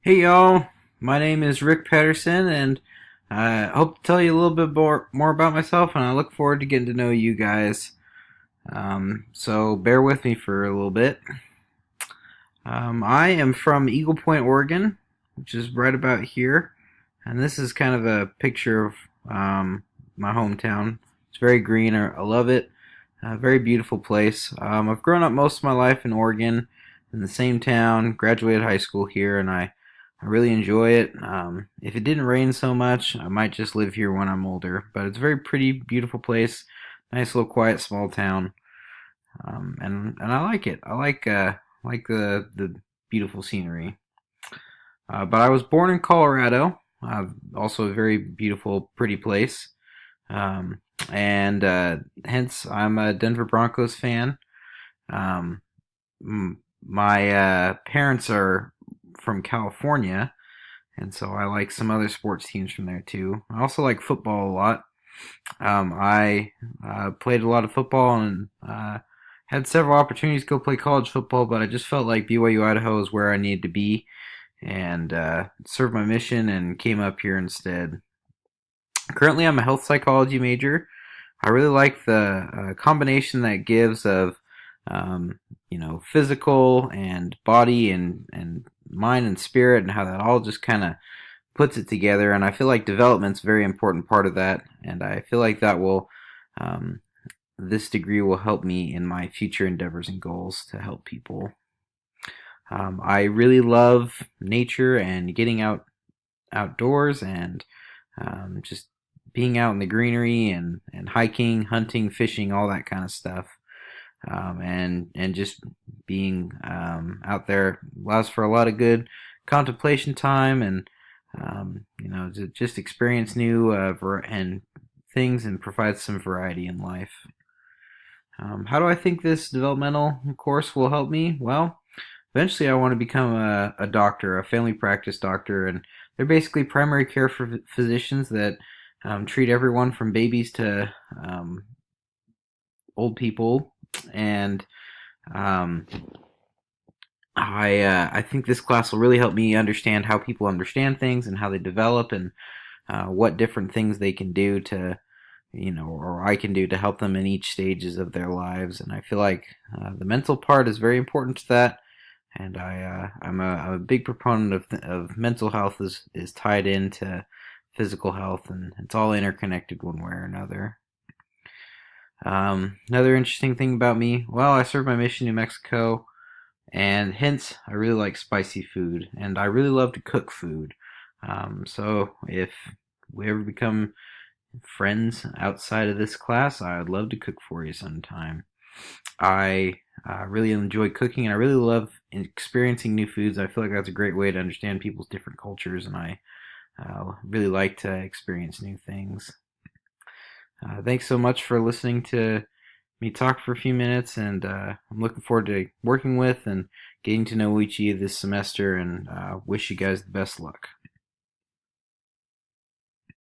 Hey y'all, my name is Rick Patterson, and I hope to tell you a little bit more about myself, and I look forward to getting to know you guys. So bear with me for a little bit. I am from Eagle Point, Oregon, which is right about here, and this is kind of a picture of my hometown. It's very green. I love it. Very beautiful place. I've grown up most of my life in Oregon, in the same town. Graduated high school here, and I really enjoy it. If it didn't rain so much, I might just live here when I'm older. But it's a very pretty, beautiful place. Nice little quiet small town, and I like it. I like the beautiful scenery. But I was born in Colorado. Also a very beautiful, pretty place. Um, and hence I'm a Denver Broncos fan. Um, my parents are from California, and so I like some other sports teams from there too. I also like football a lot. I played a lot of football and had several opportunities to go play college football, but I just felt like BYU Idaho is where I needed to be and served my mission and came up here instead. Currently, I'm a health psychology major. I really like the combination that gives of physical and body and mind and spirit, and how that all just kind of puts it together. And I feel like development's a very important part of that. And I feel like that will um, this degree will help me in my future endeavors and goals to help people. I really love nature and getting outdoors and just being out in the greenery and hiking, hunting, fishing, all that kind of stuff. And just being out there allows for a lot of good contemplation time and to just experience new and things and provide some variety in life. How do I think this developmental course will help me? Well, eventually I want to become a doctor, a family practice doctor, and they're basically primary care for physicians that treat everyone from babies to old people. And um, I think this class will really help me understand how people understand things and how they develop and what different things they can do to or I can do to help them in each stages of their lives. And I feel like the mental part is very important to that. And I'm a big proponent of mental health is tied into physical health, and it's all interconnected one way or another. Another interesting thing about me, well, I served my mission in New Mexico, and hence I really like spicy food, and I really love to cook food. So if we ever become friends outside of this class, I would love to cook for you sometime. I really enjoy cooking, and I really love experiencing new foods. I feel like that's a great way to understand people's different cultures, and I really like to experience new things. Thanks so much for listening to me talk for a few minutes, and I'm looking forward to working with and getting to know each of you this semester, and wish you guys the best luck.